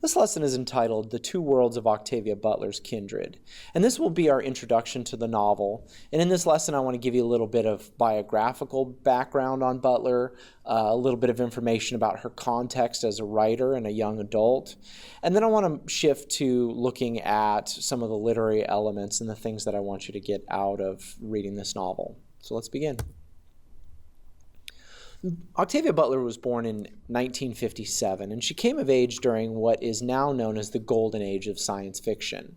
This lesson is entitled The Two Worlds of Octavia Butler's Kindred, and this will be our introduction to the novel. And in this lesson, I want to give you a little bit of biographical background on Butler, a little bit of information about her context as a writer and a young adult, and then I want to shift to looking at some of the literary elements and the things that I want you to get out of reading this novel. So let's begin. Octavia Butler was born in 1957, and she came of age during what is now known as the golden age of science fiction.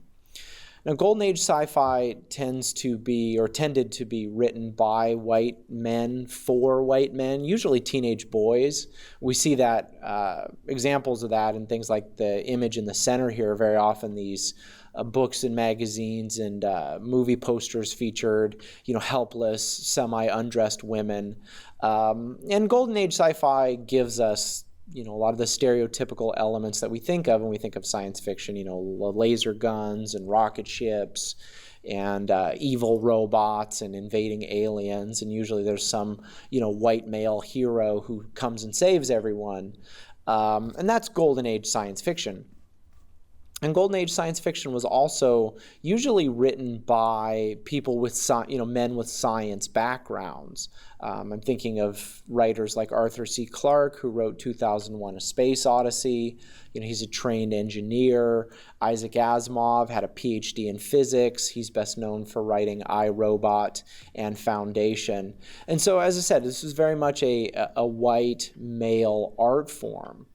Now, golden age sci-fi tended to be written by white men for white men, usually teenage boys. We see that examples of that in things like the image in the center here. Very often these books and magazines and movie posters featured, helpless, semi-undressed women. And golden age sci-fi gives us, a lot of the stereotypical elements that we think of when we think of science fiction, laser guns and rocket ships and evil robots and invading aliens. And usually there's some, white male hero who comes and saves everyone. And that's golden age science fiction. And golden age science fiction was also usually written by people with, men with science backgrounds. I'm thinking of writers like Arthur C. Clarke, who wrote 2001: A Space Odyssey. He's a trained engineer. Isaac Asimov had a PhD in physics. He's best known for writing I, Robot and Foundation. And so, as I said, this is very much a white male art form.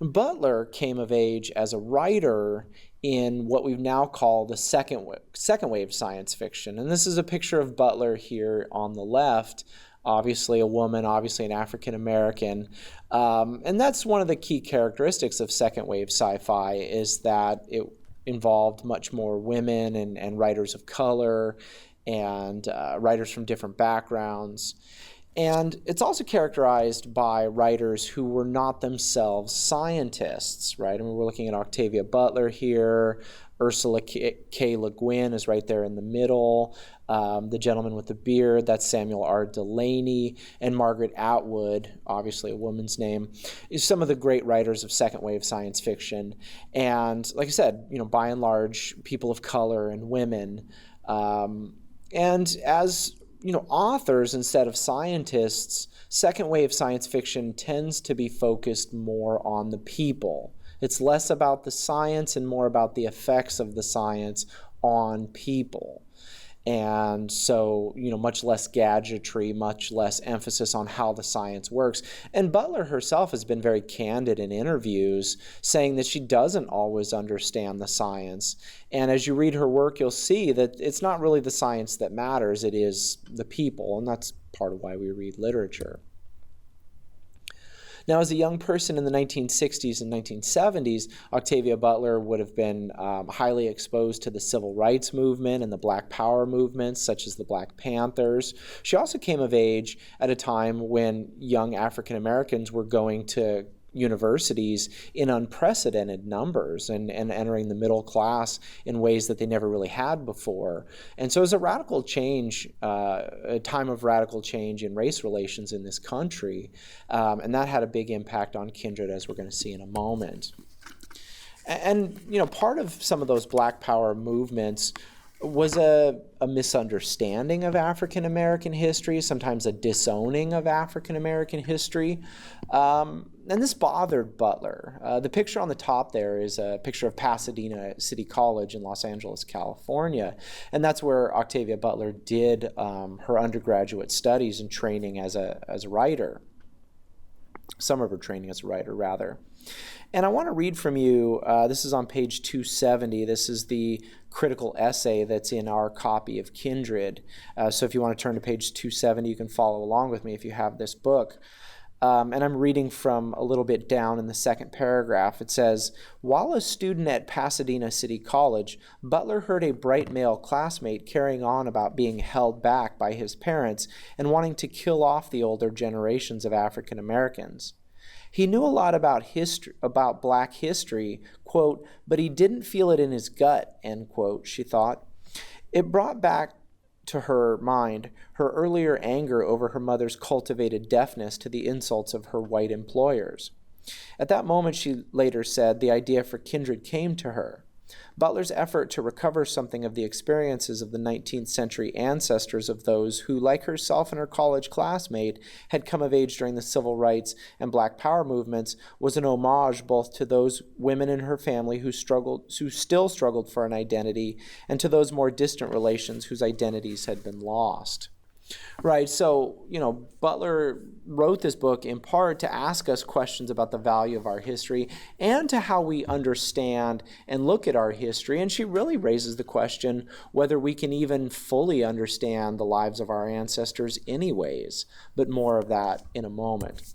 Butler came of age as a writer in what we now call the second wave science fiction. And this is a picture of Butler here on the left, obviously a woman, obviously an African American. And that's one of the key characteristics of second wave sci-fi, is that it involved much more women and writers of color and writers from different backgrounds. And it's also characterized by writers who were not themselves scientists, right? I mean, we're looking at Octavia Butler here. Ursula K. Le Guin is right there in the middle. The gentleman with the beard, that's Samuel R. Delany. And Margaret Atwood, obviously a woman's name, is some of the great writers of second wave science fiction. And like I said, by and large, people of color and women. And as authors instead of scientists, second wave science fiction tends to be focused more on the people. It's less about the science and more about the effects of the science on people. And so, much less gadgetry, much less emphasis on how the science works. And Butler herself has been very candid in interviews, saying that she doesn't always understand the science. And as you read her work, you'll see that it's not really the science that matters, it is the people. And that's part of why we read literature. Now, as a young person in the 1960s and 1970s, Octavia Butler would have been highly exposed to the civil rights movement and the Black Power movements, such as the Black Panthers. She also came of age at a time when young African Americans were going to universities in unprecedented numbers and entering the middle class in ways that they never really had before. And so it was a radical change, a time of radical change in race relations in this country. And that had a big impact on Kindred, as we're going to see in a moment. And part of some of those Black Power movements was a misunderstanding of African American history, sometimes a disowning of African American history. And this bothered Butler. The picture on the top there is a picture of Pasadena City College in Los Angeles, California. And that's where Octavia Butler did her undergraduate studies and training as a writer. Some of her training as a writer, rather. And I want to read from you, this is on page 270. This is the critical essay that's in our copy of Kindred. So if you want to turn to page 270, you can follow along with me if you have this book. And I'm reading from a little bit down in the second paragraph. It says, while a student at Pasadena City College, Butler heard a bright male classmate carrying on about being held back by his parents and wanting to kill off the older generations of African Americans. He knew a lot about history, about black history, quote, but he didn't feel it in his gut, end quote, she thought. It brought back to her mind her earlier anger over her mother's cultivated deafness to the insults of her white employers. At that moment, she later said, the idea for Kindred came to her. Butler's effort to recover something of the experiences of the 19th century ancestors of those who, like herself and her college classmate, had come of age during the civil rights and Black Power movements was an homage both to those women in her family who still struggled for an identity, and to those more distant relations whose identities had been lost. Right, so, Butler wrote this book in part to ask us questions about the value of our history and to how we understand and look at our history. And she really raises the question whether we can even fully understand the lives of our ancestors anyways, but more of that in a moment.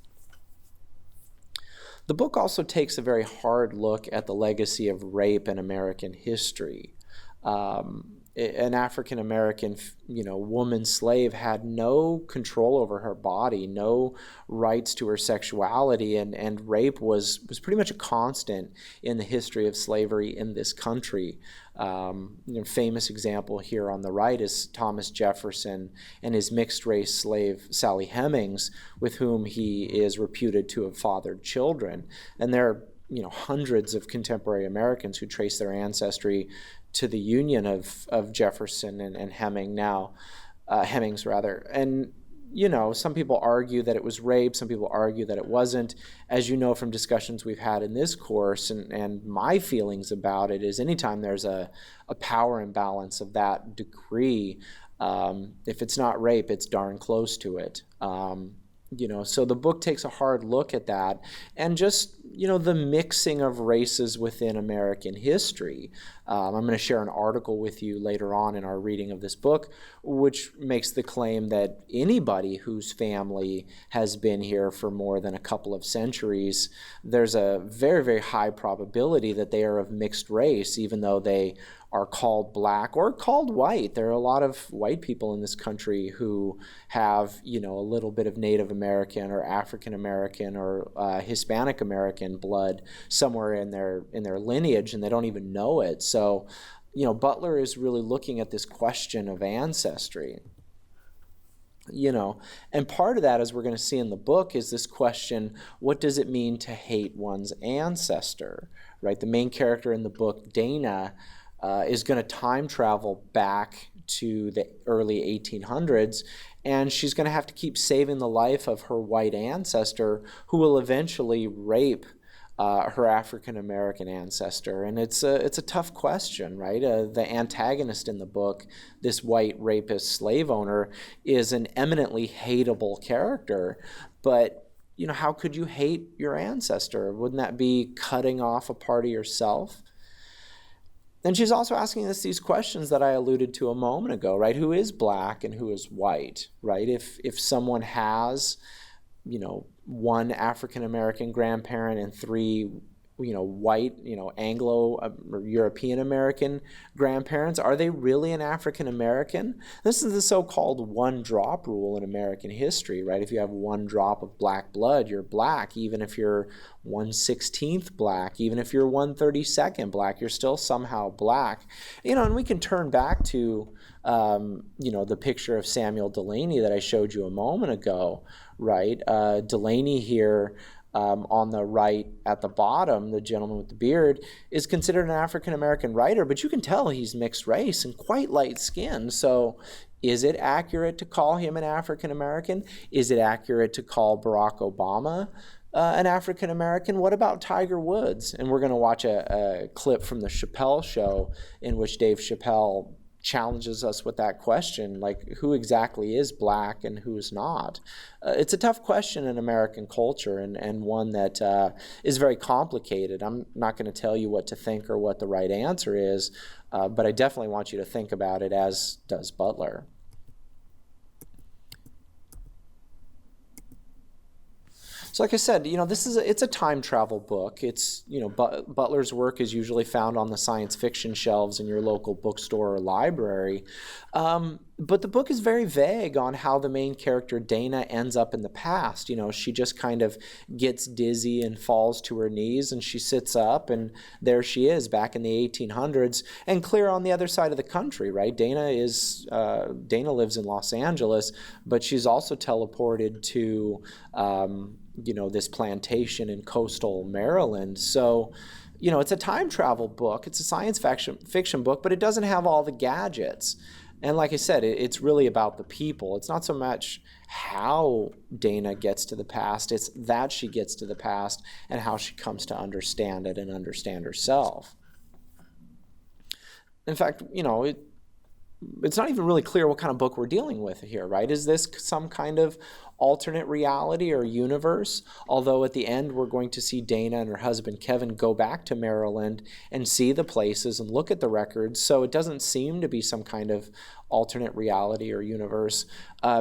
The book also takes a very hard look at the legacy of rape in American history. An African-American, woman slave had no control over her body, no rights to her sexuality, and rape was pretty much a constant in the history of slavery in this country. Famous example here on the right is Thomas Jefferson and his mixed-race slave Sally Hemings, with whom he is reputed to have fathered children. And there are hundreds of contemporary Americans who trace their ancestry to the union of Jefferson and Hemings rather. And, some people argue that it was rape, some people argue that it wasn't. As you know from discussions we've had in this course, and my feelings about it is anytime there's a power imbalance of that degree, if it's not rape, it's darn close to it. So the book takes a hard look at that and just, the mixing of races within American history. I'm going to share an article with you later on in our reading of this book, which makes the claim that anybody whose family has been here for more than a couple of centuries, there's a very, very high probability that they are of mixed race, even though they are called Black or called white. There are a lot of white people in this country who have, a little bit of Native American or African American or Hispanic American blood somewhere in their lineage, and they don't even know it. So, Butler is really looking at this question of ancestry. And part of that, as we're going to see in the book, is this question, what does it mean to hate one's ancestor, right? The main character in the book, Dana, is going to time travel back to the early 1800s, and she's going to have to keep saving the life of her white ancestor, who will eventually rape her African-American ancestor. And it's a tough question, right? The antagonist in the book, this white rapist slave owner, is an eminently hateable character, but how could you hate your ancestor? Wouldn't that be cutting off a part of yourself? And she's also asking us these questions that I alluded to a moment ago, right? Who is Black and who is white, right? If someone has, one African-American grandparent and three, white, Anglo or European-American grandparents, are they really an African-American? This is the so-called one-drop rule in American history, right? If you have one drop of Black blood, you're Black. Even if you're 1/16th Black, even if you're 1/32nd Black, you're still somehow Black. And we can turn back to, the picture of Samuel Delaney that I showed you a moment ago, right? Delaney here, on the right at the bottom, the gentleman with the beard, is considered an African-American writer, but you can tell he's mixed race and quite light-skinned. So is it accurate to call him an African-American? Is it accurate to call Barack Obama an African-American? What about Tiger Woods? And we're going to watch a clip from the Chappelle Show in which Dave Chappelle challenges us with that question, like who exactly is Black and who is not? It's a tough question in American culture, and one that is very complicated. I'm not going to tell you what to think or what the right answer is, but I definitely want you to think about it, as does Butler. So like I said, it's a time travel book. It's, Butler's work is usually found on the science fiction shelves in your local bookstore or library. But the book is very vague on how the main character, Dana, ends up in the past. She just kind of gets dizzy and falls to her knees, and she sits up, and there she is back in the 1800s and clear on the other side of the country, right? Dana lives in Los Angeles, but she's also teleported to this plantation in coastal Maryland. So, it's a time travel book. It's a science fiction book, but it doesn't have all the gadgets. And like I said, it's really about the people. It's not so much how Dana gets to the past, it's that she gets to the past and how she comes to understand it and understand herself. In fact, it's not even really clear what kind of book we're dealing with here, right? Is this some kind of alternate reality or universe? Although at the end we're going to see Dana and her husband Kevin go back to Maryland and see the places and look at the records, so it doesn't seem to be some kind of alternate reality or universe.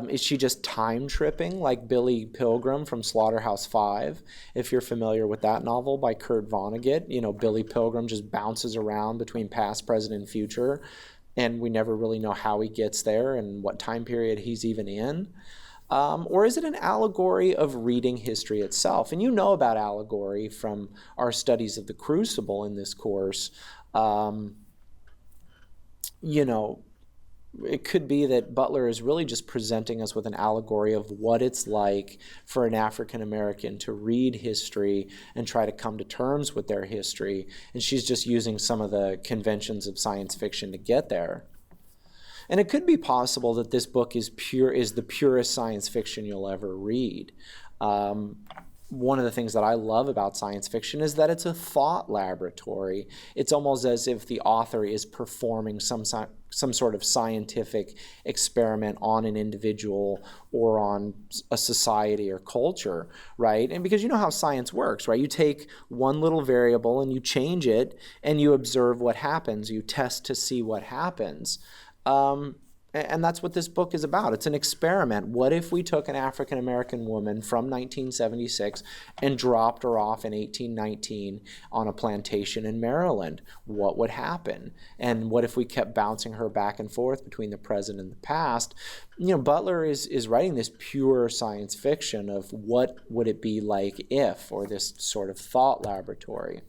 Is she just time tripping like Billy Pilgrim from Slaughterhouse Five? If you're familiar with that novel by Kurt Vonnegut, Billy Pilgrim just bounces around between past, present, and future, and we never really know how he gets there and what time period he's even in. Or is it an allegory of reading history itself? And you know about allegory from our studies of the Crucible in this course. It could be that Butler is really just presenting us with an allegory of what it's like for an African American to read history and try to come to terms with their history. And she's just using some of the conventions of science fiction to get there. And it could be possible that this book is the purest science fiction you'll ever read. One of the things that I love about science fiction is that it's a thought laboratory. It's almost as if the author is performing some sort of scientific experiment on an individual or on a society or culture, right? And because you know how science works, right? You take one little variable and you change it and you observe what happens. You test to see what happens. And that's what this book is about. It's an experiment. What if we took an African American woman from 1976 and dropped her off in 1819 on a plantation in Maryland? What would happen? And what if we kept bouncing her back and forth between the present and the past? Butler is writing this pure science fiction of what would it be like if, or this sort of thought laboratory.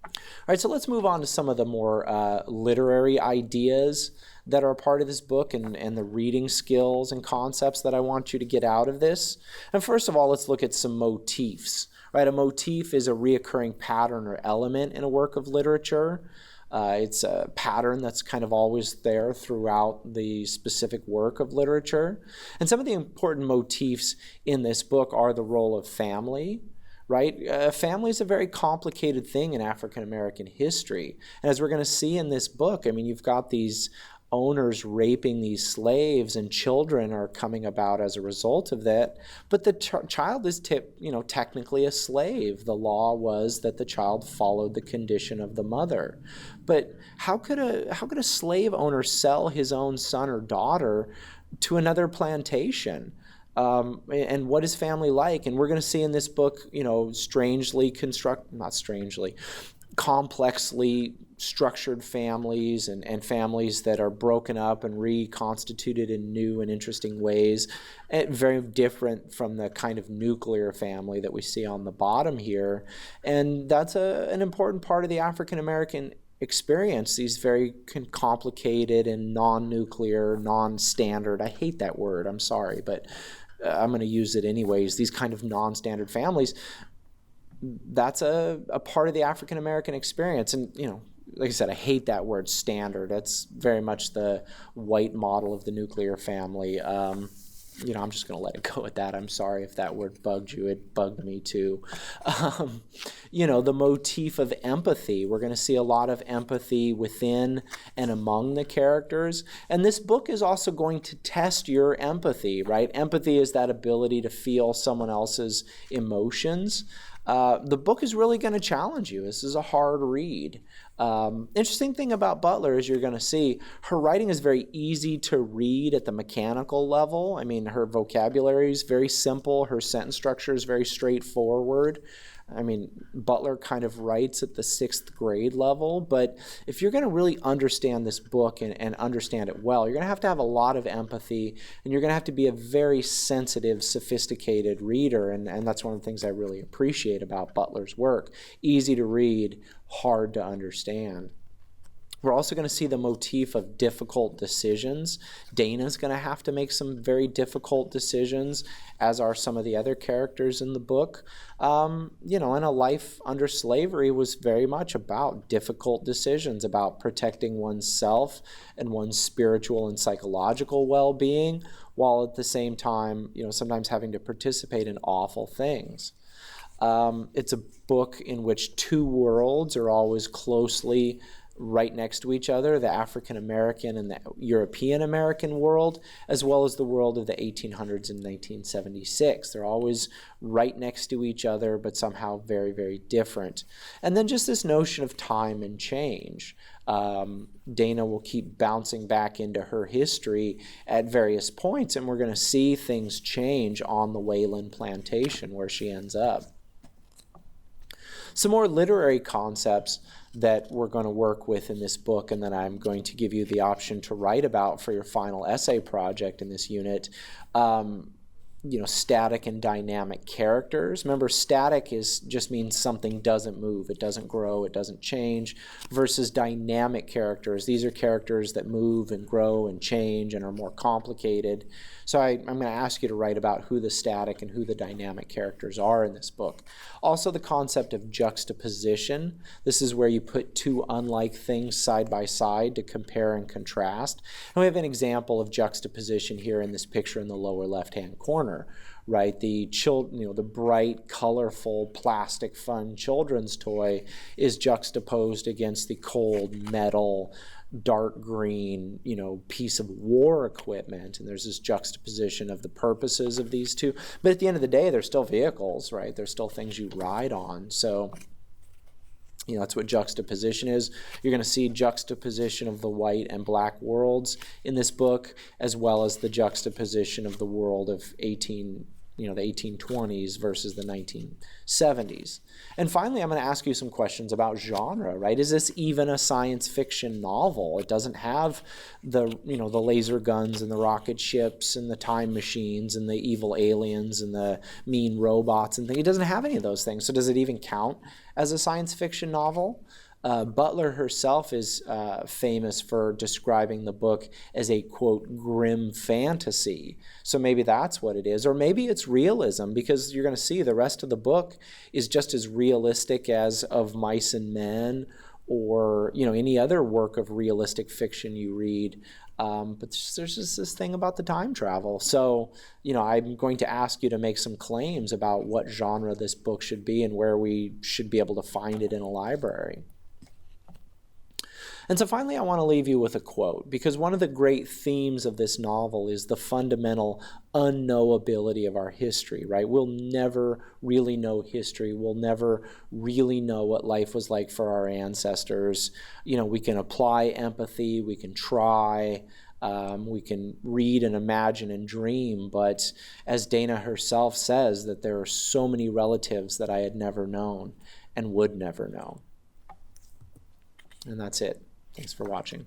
All right, so let's move on to some of the more literary ideas that are a part of this book and the reading skills and concepts that I want you to get out of this. And first of all, let's look at some motifs. Right, a motif is a reoccurring pattern or element in a work of literature. It's a pattern that's kind of always there throughout the specific work of literature. And some of the important motifs in this book are the role of family. Right? Family is a very complicated thing in African American history. And as we're going to see in this book, you've got these owners raping these slaves and children are coming about as a result of that. But the child is technically a slave. The law was that the child followed the condition of the mother. But how could a slave owner sell his own son or daughter to another plantation? And what is family like? And we're going to see in this book, complexly structured families and families that are broken up and reconstituted in new and interesting ways, very different from the kind of nuclear family that we see on the bottom here. And that's an important part of the African American experience, these very complicated and non-nuclear, non-standard, I hate that word, I'm sorry, but I'm going to use it anyways, these kind of non-standard families. That's a part of the African American experience. And, like I said, I hate that word standard. That's very much the white model of the nuclear family. I'm just going to let it go at that. I'm sorry if that word bugged you. It bugged me too. The motif of empathy. We're going to see a lot of empathy within and among the characters. And this book is also going to test your empathy, right? Empathy is that ability to feel someone else's emotions. The book is really going to challenge you. This is a hard read. Interesting thing about Butler is you're going to see her writing is very easy to read at the mechanical level. Her vocabulary is very simple. Her sentence structure is very straightforward. Butler kind of writes at the 6th grade level, but if you're going to really understand this book and understand it well, you're going to have a lot of empathy, and you're going to have to be a very sensitive, sophisticated reader, and that's one of the things I really appreciate about Butler's work. Easy to read, hard to understand. We're also going to see the motif of difficult decisions. Dana's going to have to make some very difficult decisions, as are some of the other characters in the book. You know, and a life under slavery was very much about difficult decisions, about protecting oneself and one's spiritual and psychological well-being, while at the same time, you know, sometimes having to participate in awful things. It's a book in which two worlds are always closely right next to each other, the African American and the European American world, as well as the world of the 1800s and 1976. They're always right next to each other, but somehow very, very different. And then just this notion of time and change. Dana will keep bouncing back into her history at various points, and we're going to see things change on the Wayland plantation where she ends up. Some more literary concepts that we're going to work with in this book, and that I'm going to give you the option to write about for your final essay project in this unit. You know, static and dynamic characters. Remember, static just means something doesn't move, it doesn't grow, it doesn't change, versus dynamic characters. These are characters that move and grow and change and are more complicated. So I'm going to ask you to write about who the static and who the dynamic characters are in this book. Also, the concept of juxtaposition. This is where you put two unlike things side by side to compare and contrast. And we have an example of juxtaposition here in this picture in the lower left-hand corner, right? The bright, colorful, plastic, fun children's toy is juxtaposed against the cold, metal, dark green, you know, piece of war equipment, and there's this juxtaposition of the purposes of these two. But at the end of the day, they're still vehicles, right? They're still things you ride on. So, you know, that's what juxtaposition is. You're going to see juxtaposition of the white and black worlds in this book, as well as the juxtaposition of the world of the 1820s versus the 1970s. And finally, I'm going to ask you some questions about genre, right? Is this even a science fiction novel? It doesn't have the laser guns and the rocket ships and the time machines and the evil aliens and the mean robots and things. It doesn't have any of those things. So does it even count as a science fiction novel? Butler herself is famous for describing the book as a, quote, grim fantasy. So maybe that's what it is. Or maybe it's realism, because you're going to see the rest of the book is just as realistic as Of Mice and Men, or, you know, any other work of realistic fiction you read. But there's just this thing about the time travel. So, you know, I'm going to ask you to make some claims about what genre this book should be and where we should be able to find it in a library. And so finally, I want to leave you with a quote, because one of the great themes of this novel is the fundamental unknowability of our history, right? We'll never really know history. We'll never really know what life was like for our ancestors. You know, we can apply empathy, we can try, we can read and imagine and dream, but as Dana herself says, that there are so many relatives that I had never known and would never know. And that's it. Thanks for watching.